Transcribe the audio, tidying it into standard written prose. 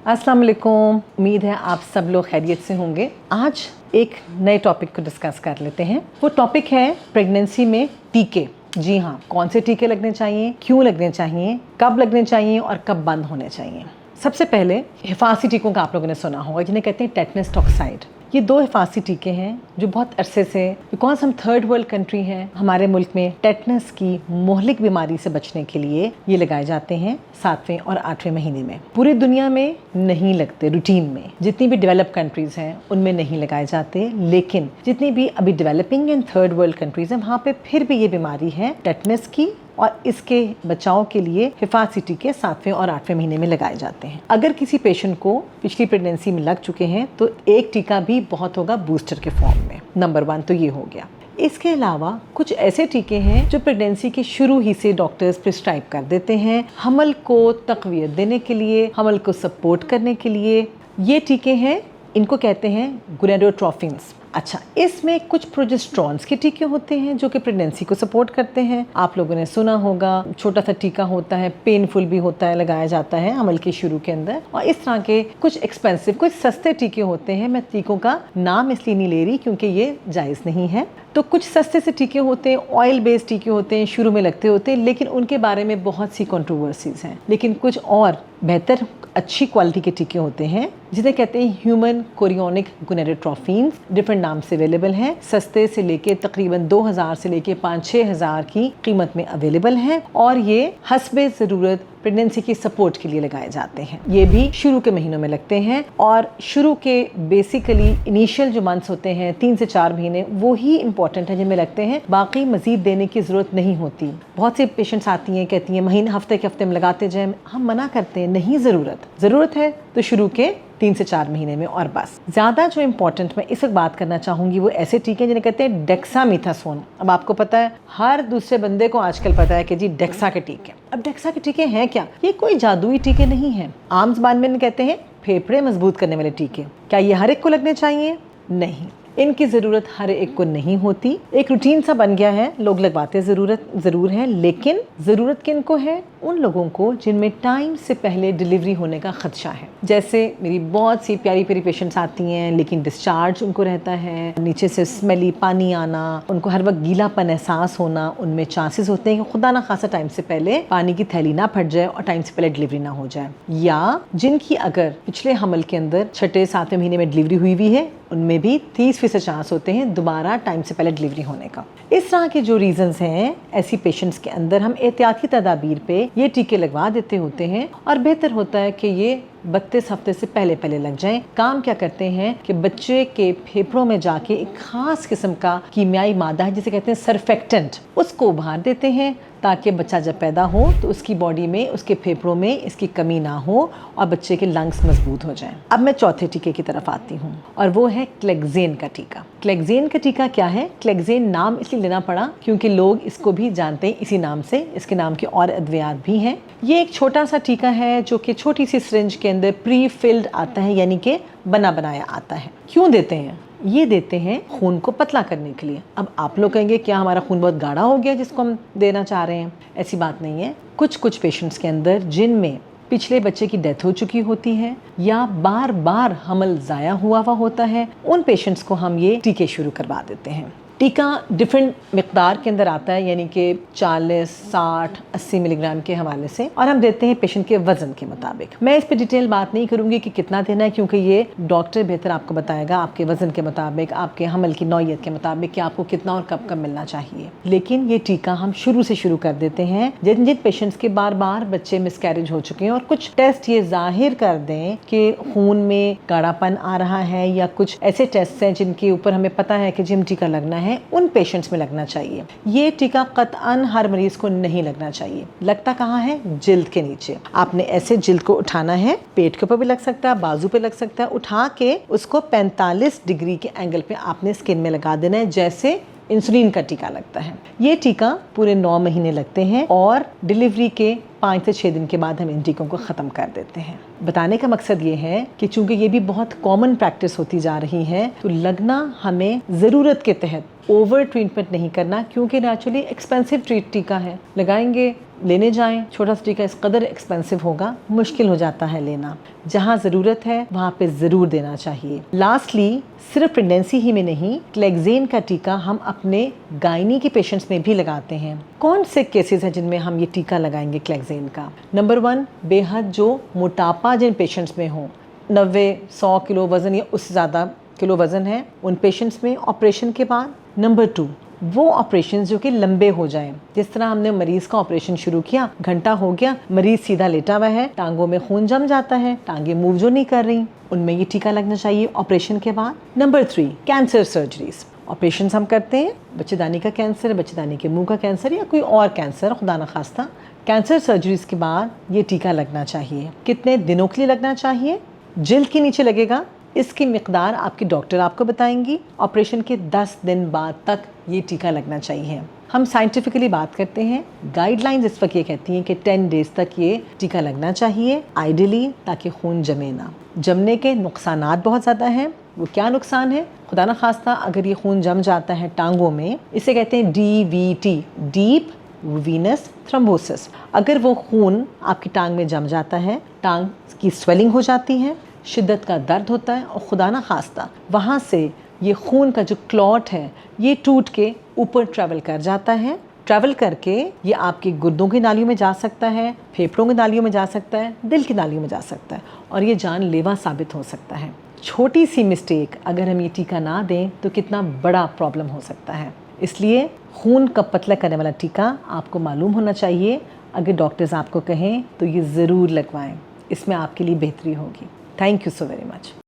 अस्सलाम वालेकुम। उम्मीद है आप सब लोग खैरियत से होंगे। आज एक नए टॉपिक को डिस्कस कर लेते हैं। वो टॉपिक है प्रेगनेंसी में टीके। जी हाँ, कौन से टीके लगने चाहिए, क्यों लगने चाहिए, कब लगने चाहिए और कब बंद होने चाहिए। सबसे पहले हिफाज़ती टीकों का आप लोगों ने सुना होगा जिन्हें कहते हैं टेटनस टॉक्साइड। ये 2 हिफाज़ती टीके हैं जो बहुत अरसे से, बिकॉज हम थर्ड वर्ल्ड कंट्री हैं, हमारे मुल्क में टेटनस की मोहलिक बीमारी से बचने के लिए ये लगाए जाते हैं 7वें और 8वें महीने में। पूरी दुनिया में नहीं लगते रूटीन में, जितनी भी डेवलप कंट्रीज़ हैं उनमें नहीं लगाए जाते, लेकिन जितनी भी अभी developing and third world countries हैं वहाँ पे फिर भी ये बीमारी है टेटनस की, और इसके बचाव के लिए हिफाज़ती टीके 7वें और 8वें महीने में लगाए जाते हैं। अगर किसी पेशेंट को पिछली प्रेगनेंसी में लग चुके हैं तो एक टीका भी बहुत होगा बूस्टर के फॉर्म में। नंबर 1 तो ये हो गया। इसके अलावा कुछ ऐसे टीके हैं जो प्रेगनेंसी के शुरू ही से डॉक्टर्स प्रिस्क्राइब कर देते हैं हमल को तक़वियत देने के लिए, हमल को सपोर्ट करने के लिए। ये टीके हैं, इनको कहते हैं गोनेडोट्रोपिन्स। अच्छा, इसमें कुछ प्रोजेस्टेरॉन्स के टीके होते हैं जो कि प्रेगनेंसी को सपोर्ट करते हैं। आप लोगों ने सुना होगा, छोटा सा टीका होता है, पेनफुल भी होता है, लगाया जाता है हमल के शुरू के अंदर। और इस तरह के कुछ एक्सपेंसिव, कुछ सस्ते टीके होते हैं। मैं टीकों का नाम इसलिए नहीं ले रही क्योंकि ये जायज़ नहीं है। तो कुछ सस्ते से टीके होते हैं, ऑयल बेस्ड टीके होते हैं, शुरू में लगते होते हैं, लेकिन उनके बारे में बहुत सी कंट्रोवर्सीज हैं। लेकिन कुछ और बेहतर अच्छी क्वालिटी के टीके होते हैं जिन्हें कहते हैं ह्यूमन कोरियोनिक गोनेडोट्रोपिन्स। डिफरेंट नाम से अवेलेबल हैं, सस्ते से लेके तकरीबन 2000 से लेके 5-6 हज़ार की कीमत में अवेलेबल हैं, और ये हस्बे ज़रूरत प्रेगनेंसी की सपोर्ट के लिए लगाए जाते हैं। ये भी शुरू के महीनों में लगते हैं, और शुरू के बेसिकली इनिशियल जो मंथ्स होते हैं 3 से 4 महीने, वो ही इंपॉर्टेंट है जिनमें लगते हैं। बाकी मजीद देने की ज़रूरत नहीं होती। बहुत से पेशेंट्स आती हैं, कहती हैं महीने हफ्ते के हफ्ते में लगाते जाएं। हम मना करते हैं, नहीं, ज़रूरत है तो शुरू के 3 से 4 महीने में, और बस। ज़्यादा जो इम्पोर्टेंट मैं इस वक्त बात करना चाहूँगी वो ऐसे टीके हैं जिन्हें कहते हैं डेक्सामेथासोन। अब आपको पता है, हर दूसरे बंदे को आजकल पता है कि जी डेक्सा के टीके। अब डेक्सा के टीके हैं क्या? ये कोई जादुई टीके नहीं हैं। आम ज़बान में कहते हैं फेफड़े मजबूत करने वाले टीके। क्या ये हर एक को लगने चाहिए? नहीं, इनकी ज़रूरत हर एक को नहीं होती। एक रूटीन सा बन गया है, लोग लगवाते ज़रूर है, लेकिन ज़रूरत किन को है? उन लोगों को जिनमें टाइम से पहले डिलीवरी होने का ख़दशा है। जैसे मेरी बहुत सी प्यारी प्यारी पेशेंट्स आती हैं, लेकिन डिस्चार्ज उनको रहता है, नीचे से स्मेली पानी आना, उनको हर वक्त गीलापन एहसास होना, उनमें चांसेस होते हैं कि खुदा ना खासा टाइम से पहले पानी की थैली ना फट जाए और टाइम से पहले डिलीवरी ना हो जाए। या जिनकी अगर पिछले हमल के अंदर 6-7वें महीने में डिलीवरी हुई भी है, उनमें भी 30% चांस होते हैं दोबारा टाइम से पहले डिलीवरी होने का। इस तरह के जो रीजंस हैं, ऐसी पेशेंट्स के अंदर हम एहतियाती तदाबीर पे ये टीके लगवा देते होते हैं, और बेहतर होता है कि ये 32 हफ्ते से पहले लग जाएं। काम क्या करते हैं कि बच्चे के फेफड़ों में जाके एक खास किस्म का कीमियाई मादा है जिसे कहते हैं सरफेक्टेंट, उसको उभार देते हैं ताकि बच्चा जब पैदा हो तो उसकी बॉडी में, उसके फेफड़ों में इसकी कमी ना हो और बच्चे के लंग्स मजबूत हो जाएं। अब मैं चौथे टीके की तरफ आती हूँ, और वो है क्लेक्सेन का टीका। क्लेक्सेन का टीका क्या है? क्लेक्सेन नाम इसलिए लेना पड़ा क्योंकि लोग इसको भी जानते हैं इसी नाम से। इसके नाम के और अद्वियात भी हैं। ये एक छोटा सा टीका है जो कि छोटी सी सिरिंज के अंदर प्री फिल्ड आता है, यानी कि बना बनाया आता है। क्यों देते हैं? ये देते हैं खून को पतला करने के लिए। अब आप लोग कहेंगे क्या हमारा खून बहुत गाढ़ा हो गया जिसको हम देना चाह रहे हैं? ऐसी बात नहीं है। कुछ पेशेंट्स के अंदर जिनमें पिछले बच्चे की डेथ हो चुकी होती है या बार बार हमल ज़ाया हुआ होता है, उन पेशेंट्स को हम ये टीके शुरू करवा देते हैं। टीका डिफरेंट मिकदार के अंदर आता है, यानी कि 40, 60, 80 मिलीग्राम के हवाले से, और हम देते हैं पेशेंट के वज़न के मुताबिक। मैं इस पे डिटेल बात नहीं करूँगी कि कितना देना है, क्योंकि ये डॉक्टर बेहतर आपको बताएगा आपके वज़न के मुताबिक, आपके हमल की नौइयत के मुताबिक कि आपको कितना और कब कब मिलना चाहिए। लेकिन ये टीका हम शुरू से शुरू कर देते हैं जिन पेशेंट्स के बार बार बच्चे मिसकैरेज हो चुके हैं, और कुछ टेस्ट ये जाहिर कर दें कि खून में गाढ़ापन आ रहा है, या कुछ ऐसे टेस्ट हैं जिनके ऊपर हमें पता है कि जिम टीका लगना है, उन पेशेंट्स में लगना चाहिए। ये टीका कतअन हर मरीज को नहीं लगना चाहिए। लगता कहाँ है? जिल्द के नीचे। आपने ऐसे जिल्द को उठाना है, पेट के ऊपर भी लग सकता है, बाजू पे लग सकता है। उठा के उसको 45 डिग्री के एंगल पे आपने स्किन में लगा देना है, जैसे इंसुलिन का टीका लगता है। ये टीका पूरे 9 महीने लगते हैं, और डिलीवरी के 5 से 6 दिन के बाद हम इन टीकों को ख़त्म कर देते हैं। बताने का मकसद ये है कि चूंकि ये भी बहुत कॉमन प्रैक्टिस होती जा रही है, तो लगना हमें ज़रूरत के तहत ओवर ट्रीटमेंट नहीं करना, क्योंकि नेचुरली एक्सपेंसिव टीका है। लगाएंगे लेने जाएं, छोटा सा टीका इस कदर एक्सपेंसिव होगा, मुश्किल हो जाता है लेना। जहाँ ज़रूरत है वहाँ पे ज़रूर देना चाहिए। लास्टली, सिर्फ प्रेगनेंसी ही में नहीं, क्लेक्सेन का टीका हम अपने गायनी के पेशेंट्स में भी लगाते हैं। कौन से केसेस हैं जिनमें हम ये टीका लगाएंगे क्लेक्सेन का? नंबर 1, बेहद जो मोटापा जिन पेशेंट्स में हो, 90-100 किलो वज़न या उससे ज़्यादा किलो वज़न है, उन पेशेंट्स में ऑपरेशन के बाद। नंबर 2, वो ऑपरेशन जो कि लंबे हो जाएं, जिस तरह हमने मरीज़ का ऑपरेशन शुरू किया, घंटा हो गया, मरीज़ सीधा लेटा हुआ है, टांगों में खून जम जाता है, टांगें मूव जो नहीं कर रही, उनमें ये टीका लगना चाहिए ऑपरेशन के बाद। Number 3, cancer surgeries. ऑपरेशन हम करते हैं, बच्चेदानी का कैंसर, बच्चेदानी के मुंह का कैंसर या कोई और कैंसर, खुदा न खास्ता, कैंसर सर्जरीज के बाद ये टीका लगना चाहिए। कितने दिनों के लिए लगना चाहिए? जिल्द के नीचे लगेगा, इसकी मिकदार आपकी डॉक्टर आपको बताएंगी। ऑपरेशन के 10 दिन बाद तक ये टीका लगना चाहिए। हम साइंटिफिकली बात करते हैं, गाइडलाइंस इस वक्त ये कहती हैं कि 10 डेज तक ये टीका लगना चाहिए आइडियली, ताकि खून जमे ना। जमने के नुकसानात बहुत ज़्यादा हैं। वो क्या नुकसान है? खुदा न खास्ता अगर ये खून जम जाता है टांगों में, इसे कहते हैं DVT, डीप वीनस थ्रोम्बोसिस। अगर वो खून आपकी टांग में जम जाता है, टांग की स्वेलिंग हो जाती है, शिद्दत का दर्द होता है और खुदा न खास्ता वहाँ से ये खून का जो क्लॉट है ये टूट के ऊपर ट्रैवल कर जाता है। ट्रैवल करके ये आपके गुर्दों की नालियों में जा सकता है, फेफड़ों की नालियों में जा सकता है, दिल की नालियों में जा सकता है और ये जानलेवा साबित हो सकता है। छोटी सी मिस्टेक अगर हम ये टीका ना दें तो कितना बड़ा प्रॉब्लम हो सकता है। इसलिए खून का पतला करने वाला टीका आपको मालूम होना चाहिए। अगर डॉक्टर्स आपको कहें तो ये ज़रूर लगवाएं, इसमें आपके लिए बेहतरी होगी। Thank you so very much.